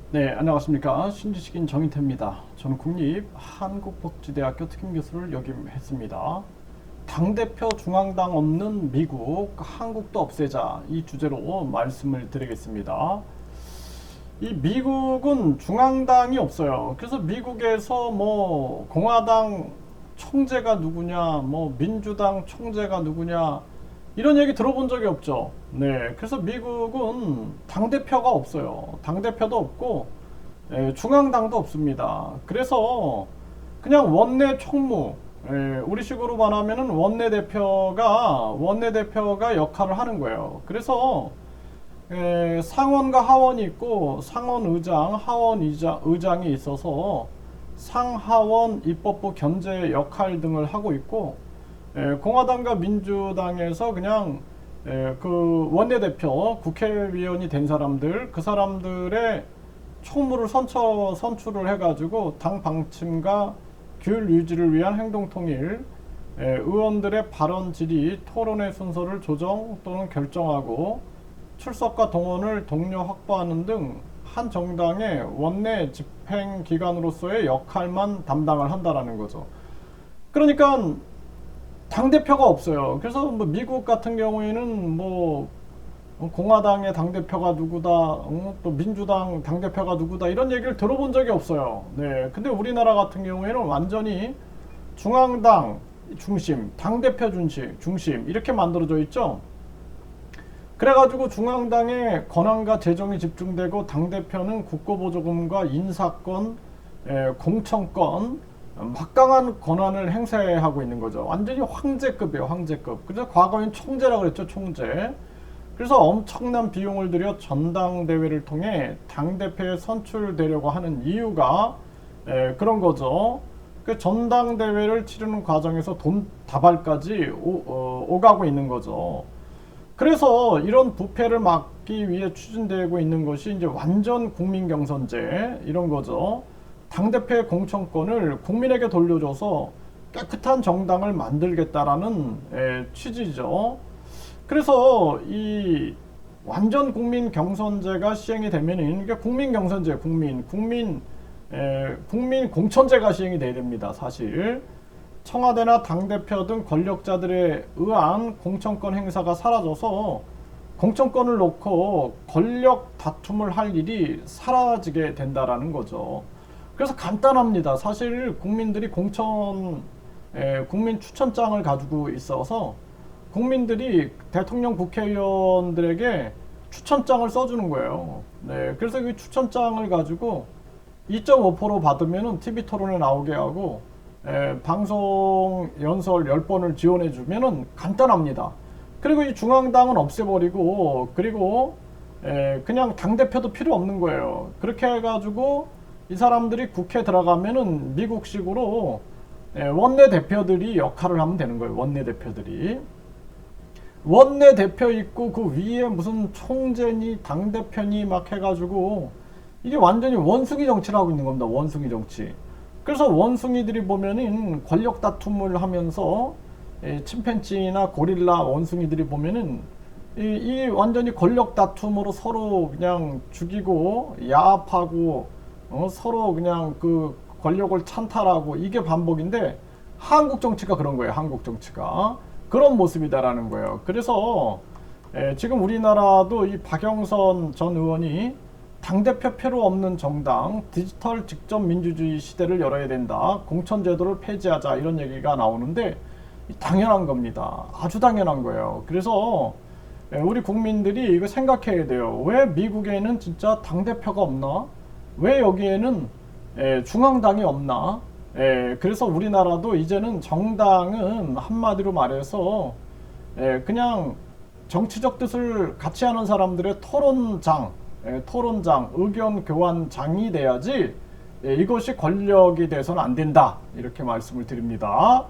네, 안녕하십니까. 신지식인 정인태입니다. 저는 국립한국복지대학교 특임교수를 역임했습니다. 당대표 중앙당 없는 미국, 한국도 없애자 이 주제로 말씀을 드리겠습니다. 이 미국은 중앙당이 없어요. 그래서 미국에서 뭐 공화당 총재가 누구냐, 뭐 민주당 총재가 누구냐 이런 얘기 들어본 적이 없죠. 네, 그래서 미국은 당대표가 없어요. 당대표도 없고 중앙당도 없습니다. 그래서 그냥 원내 총무, 우리식으로 말하면은 원내대표가 역할을 하는 거예요. 그래서 상원과 하원이 있고 상원의장, 하원의장이 있어서 상하원 입법부 견제 역할 등을 하고 있고, 공화당과 민주당에서 그냥 그 원내대표, 국회의원이 된 사람들, 그 사람들의 총무를 선출을 해가지고 당 방침과 규율 유지를 위한 행동 통일, 의원들의 발언 질의, 토론의 순서를 조정 또는 결정하고 출석과 동원을 독려 확보하는 등 한 정당의 원내 집행 기관으로서의 역할만 담당을 한다라는 거죠. 그러니까 당대표가 없어요. 그래서 뭐 미국 같은 경우에는 뭐 공화당의 당대표가 누구다, 또 민주당 당대표가 누구다 이런 얘기를 들어본 적이 없어요. 네. 근데 우리나라 같은 경우에는 완전히 중앙당 중심, 당대표 중심 이렇게 만들어져 있죠. 그래가지고 중앙당의 권한과 재정이 집중되고 당대표는 국고보조금과 인사권, 공천권, 막강한 권한을 행사하고 있는 거죠. 완전히 황제급이에요, 황제급. 그래서 과거엔 총재라고 그랬죠, 총재. 그래서 엄청난 비용을 들여 전당대회를 통해 당대표에 선출되려고 하는 이유가 그런 거죠. 그 전당대회를 치르는 과정에서 돈 다발까지 오가고 있는 거죠. 그래서 이런 부패를 막기 위해 추진되고 있는 것이 이제 완전 국민 경선제 이런 거죠. 당대표의 공천권을 국민에게 돌려줘서 깨끗한 정당을 만들겠다라는 취지죠. 그래서 이 완전 국민 경선제가 시행이 되면은 이게 국민 경선제, 국민 공천제가 시행이 돼야 됩니다. 사실 청와대나 당대표 등 권력자들에 의한 공천권 행사가 사라져서 공천권을 놓고 권력 다툼을 할 일이 사라지게 된다라는 거죠. 그래서 간단합니다. 사실 국민들이 국민 추천장을 가지고 있어서 국민들이 대통령 국회의원들에게 추천장을 써주는 거예요. 네, 그래서 그 추천장을 가지고 2.5% 받으면 TV 토론에 나오게 하고 방송 연설 10번을 지원해 주면은 간단합니다. 그리고 이 중앙당은 없애버리고 그리고 그냥 당대표도 필요 없는 거예요. 그렇게 해가지고 이 사람들이 국회 들어가면은 미국식으로 원내대표들이 역할을 하면 되는 거예요. 원내대표 있고 그 위에 무슨 총재니 당대표니 막 해가지고 이게 완전히 원숭이 정치를 하고 있는 겁니다. 원숭이 정치. 그래서 원숭이들이 보면은 권력 다툼을 하면서 침팬지나 고릴라 원숭이들이 보면은 이 완전히 권력 다툼으로 서로 그냥 죽이고 야합하고 서로 그냥 그 권력을 찬탈하고 이게 반복인데 한국 정치가 그런 거예요. 한국 정치가 그런 모습이다라는 거예요. 그래서 지금 우리나라도 이 박영선 전 의원이 당대표 필요 없는 정당, 디지털 직접 민주주의 시대를 열어야 된다. 공천제도를 폐지하자 이런 얘기가 나오는데 당연한 겁니다. 아주 당연한 거예요. 그래서 우리 국민들이 이거 생각해야 돼요. 왜 미국에는 진짜 당대표가 없나? 왜 여기에는 중앙당이 없나? 그래서 우리나라도 이제는 정당은 한마디로 말해서 그냥 정치적 뜻을 같이 하는 사람들의 토론장, 의견 교환장이 돼야지 이것이 권력이 돼서는 안 된다. 이렇게 말씀을 드립니다.